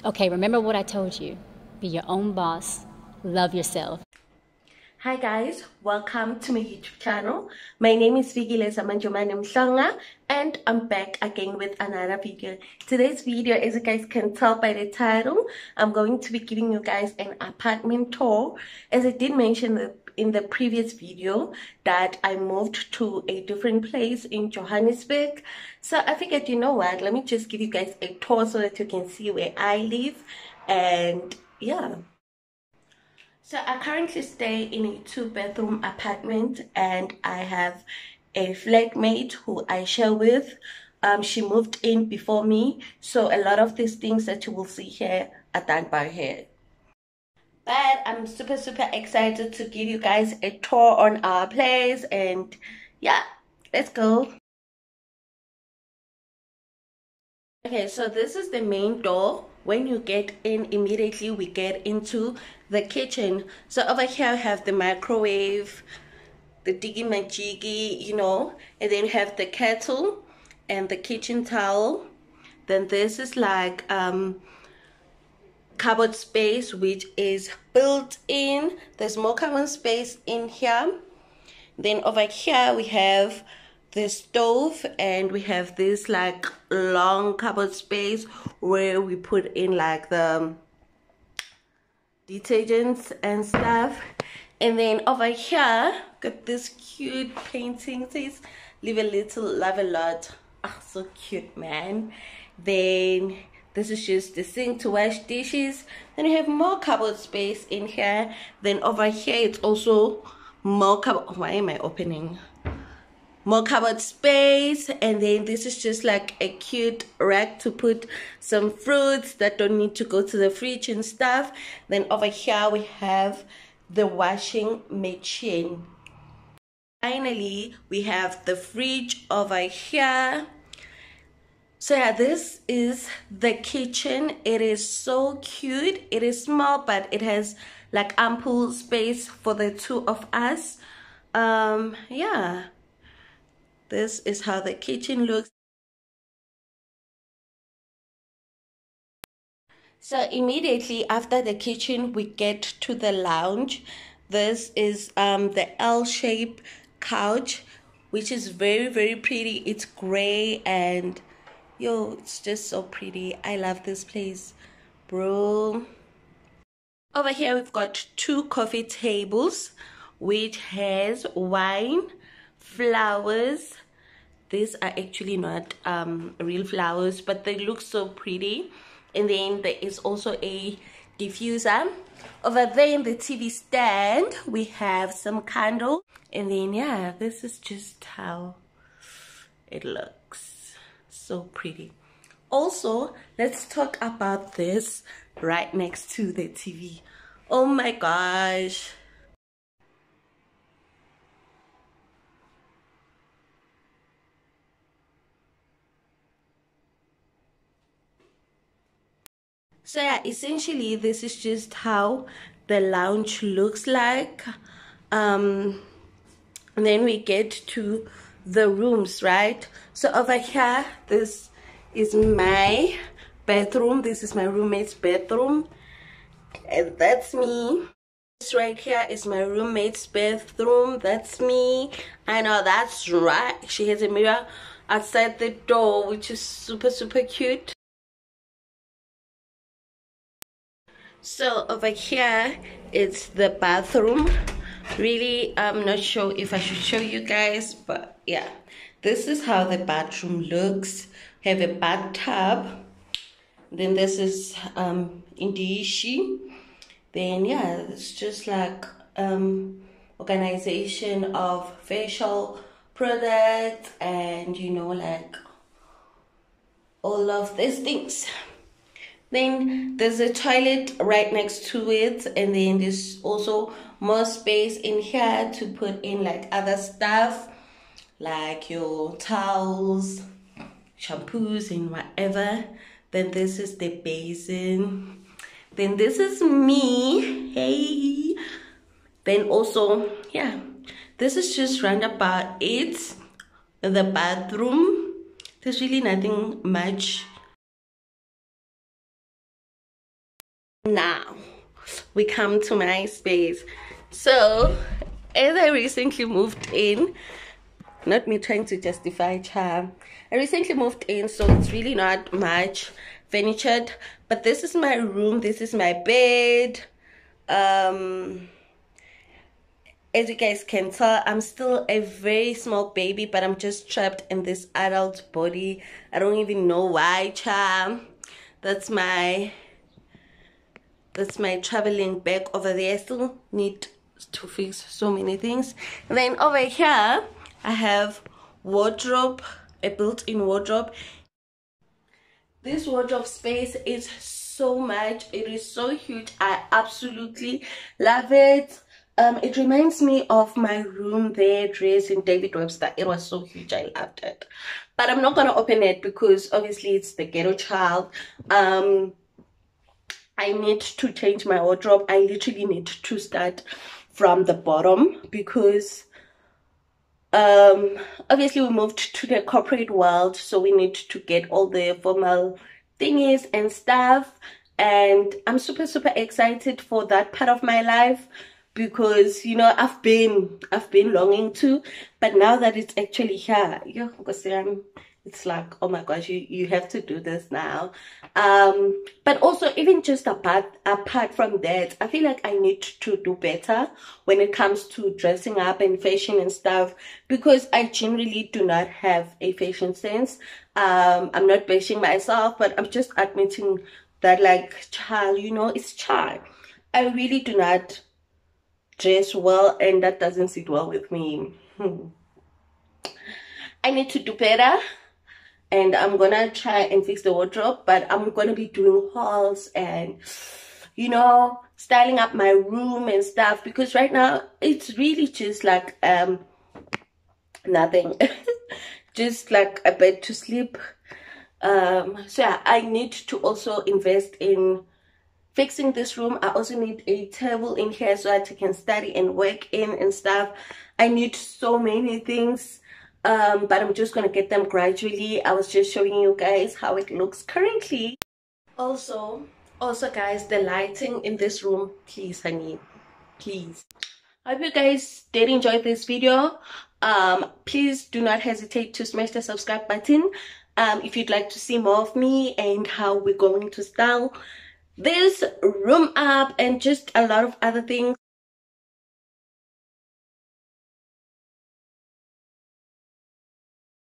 Okay, remember what I told you. Be your own boss. Love yourself. Hi guys, welcome to my YouTube channel. My name is mhlongaf and I'm back again with another video. Today's video, as you guys can tell by the title, I'm going to be giving you guys an apartment tour. As I did mention in the previous video that I moved to a different place in Johannesburg. So I figured, you know what, let me just give you guys a tour so that you can see where I live. And yeah. So I currently stay in a 2-bedroom apartment and I have a flatmate who I share with. She moved in before me, so a lot of these things that you will see here are done by her. But I'm super excited to give you guys a tour on our place, and yeah, let's go. Okay, so this is the main door. When you get in, immediately we get into the kitchen. So over here we have the microwave, the diggy majiggy, you know, and then you have the kettle and the kitchen towel. Then this is like cupboard space, which is built in. There's more cupboard space in here. Then over here we have the stove, and we have this like long cupboard space where we put in like the detergents and stuff. And then over here got this cute painting. It says live a little, love a lot. Oh, so cute, man. Then this is just the sink to wash dishes. Then you have more cupboard space in here. Then over here it's also more cupboard. Why am I opening? More cupboard space. And then this is just like a cute rack to put some fruits that don't need to go to the fridge and stuff. Then over here we have the washing machine. Finally, we have the fridge over here. So yeah, this is the kitchen. It is so cute. It is small, but it has like ample space for the two of us. Yeah, this is how the kitchen looks. So immediately after the kitchen, we get to the lounge. This is the L-shaped couch, which is very pretty. It's gray and yo, it's just so pretty. I love this place, bro. Over here we've got 2 coffee tables, which has wine, flowers. These are actually not real flowers, but they look so pretty. And then there is also a diffuser. Over there in the TV stand we have some candle. And then yeah, this is just how it looks. So pretty. Also, let's talk about this right next to the TV. Oh my gosh. So yeah, essentially this is just how the lounge looks like. And then we get to the rooms, right? So over here, this is my bedroom. This is my roommate's bedroom, and that's me. This right here is my roommate's bathroom. That's me. I know, that's right. She has a mirror outside the door, which is super cute. So over here it's the bathroom. Really, I'm not sure if I should show you guys, but yeah, this is how the bathroom looks. We have a bathtub. Then this is indishi. Then yeah, it's just like organization of facial products and, you know, like all of these things. Then there's a toilet right next to it, and then there's also more space in here to put in like other stuff like your towels, shampoos and whatever. Then this is the basin. Then this is me. Hey. Then also, yeah, this is just round about it. The bathroom. There's really nothing much Now we come to my space. So as I recently moved in, not me trying to justify charm, I recently moved in, so it's really not much furniture, but this is my room, this is my bed. As you guys can tell, I'm still a very small baby, but I'm just trapped in this adult body. I don't even know why, charm. That's my traveling bag over there. I still need to fix so many things. And then over here I have wardrobe, a built-in wardrobe. This wardrobe space is so much, it is so huge. I absolutely love it. It reminds me of my room there, dress in David Webster. It was so huge, I loved it. But I'm not gonna open it because obviously it's the ghetto child. I need to change my wardrobe. I literally need to start from the bottom because obviously we moved to the corporate world, so we need to get all the formal thingies and stuff, and I'm super excited for that part of my life because, you know, I've been longing to, but now that it's actually here, it's like, oh my gosh, you have to do this now. But also, even just apart from that, I feel like I need to do better when it comes to dressing up and fashion and stuff, because I generally do not have a fashion sense. I'm not bashing myself, but I'm just admitting that, like, child, you know, it's child. I really do not dress well, and that doesn't sit well with me. I need to do better, and I'm gonna try and fix the wardrobe, but I'm gonna be doing hauls and, you know, styling up my room and stuff, because right now it's really just like nothing. Just like a bed to sleep. So yeah, I need to also invest in fixing this room. I also need a table in here so that I can study and work in and stuff. I need so many things, but I'm just gonna get them gradually. I was just showing you guys how it looks currently. Also guys, the lighting in this room, please honey, please. I hope you guys did enjoy this video. Please do not hesitate to smash the subscribe button if you'd like to see more of me and how we're going to style this room up and just a lot of other things.